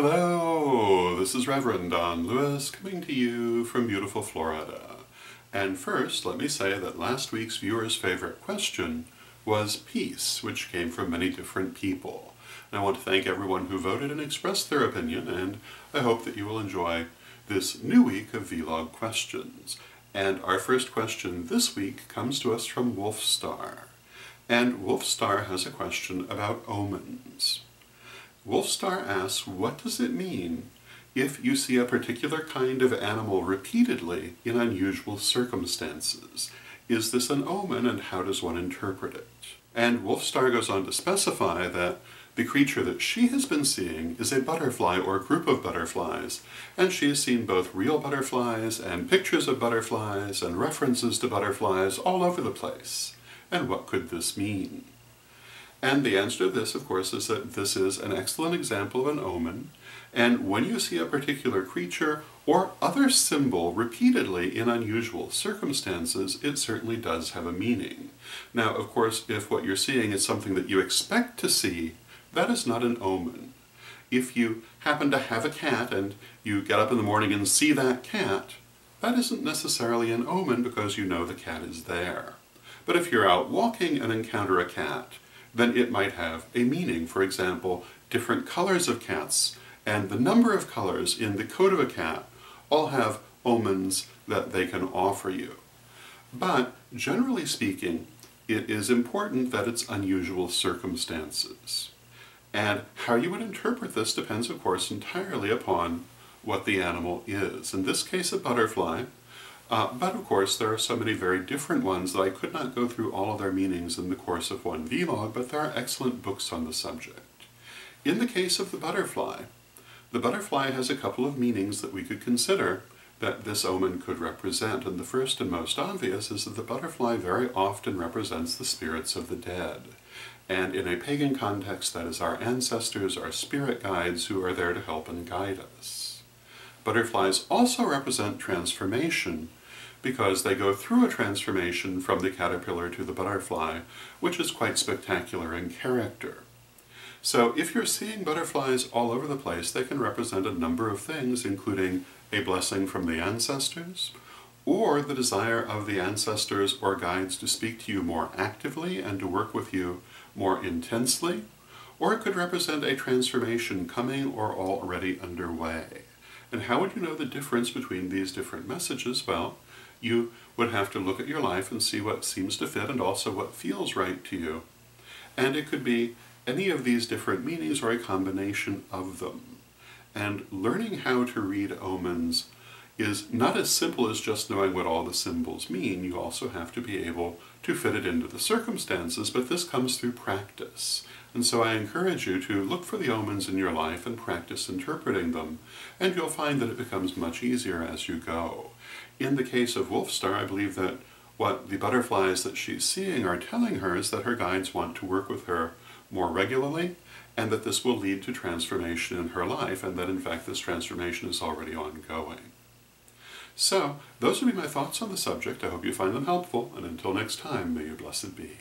Hello, this is Reverend Don Lewis coming to you from beautiful Florida. And first, let me say that last week's viewer's favorite question was peace, which came from many different people. And I want to thank everyone who voted and expressed their opinion, and I hope that you will enjoy this new week of vlog questions. And our first question this week comes to us from Wolfstar. And Wolfstar has a question about omens. Wolfstar asks, what does it mean if you see a particular kind of animal repeatedly in unusual circumstances? Is this an omen, and how does one interpret it? And Wolfstar goes on to specify that the creature that she has been seeing is a butterfly or group of butterflies, and she has seen both real butterflies and pictures of butterflies and references to butterflies all over the place. And what could this mean? And the answer to this, of course, is that this is an excellent example of an omen, and when you see a particular creature or other symbol repeatedly in unusual circumstances, it certainly does have a meaning. Now, of course, if what you're seeing is something that you expect to see, that is not an omen. If you happen to have a cat and you get up in the morning and see that cat, that isn't necessarily an omen because you know the cat is there. But if you're out walking and encounter a cat, then it might have a meaning. For example, different colors of cats and the number of colors in the coat of a cat all have omens that they can offer you. But generally speaking, it is important that it's unusual circumstances. And how you would interpret this depends, of course, entirely upon what the animal is. In this case, a butterfly. But of course there are so many very different ones that I could not go through all of their meanings in the course of one vlog, but there are excellent books on the subject. In the case of the butterfly has a couple of meanings that we could consider that this omen could represent, and the first and most obvious is that the butterfly very often represents the spirits of the dead. And in a pagan context, that is our ancestors, our spirit guides who are there to help and guide us. Butterflies also represent transformation, because they go through a transformation from the caterpillar to the butterfly, which is quite spectacular in character. So if you're seeing butterflies all over the place, they can represent a number of things, including a blessing from the ancestors, or the desire of the ancestors or guides to speak to you more actively and to work with you more intensely, or it could represent a transformation coming or already underway. And how would you know the difference between these different messages? Well, you would have to look at your life and see what seems to fit and also what feels right to you. And it could be any of these different meanings or a combination of them. And learning how to read omens is not as simple as just knowing what all the symbols mean. You also have to be able to fit it into the circumstances, but this comes through practice. And so I encourage you to look for the omens in your life and practice interpreting them, and you'll find that it becomes much easier as you go. In the case of Wolfstar, I believe that what the butterflies that she's seeing are telling her is that her guides want to work with her more regularly, and that this will lead to transformation in her life, and that in fact this transformation is already ongoing. So, those would be my thoughts on the subject. I hope you find them helpful, and until next time, may you blessed be.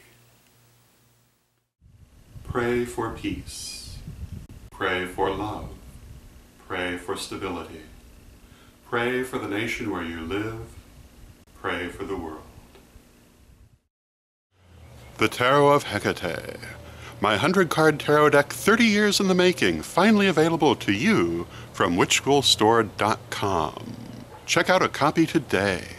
Pray for peace. Pray for love. Pray for stability. Pray for the nation where you live. Pray for the world. The Tarot of Hecate. My 100-card tarot deck, 30 years in the making, finally available to you from witchschoolstore.com. Check out a copy today.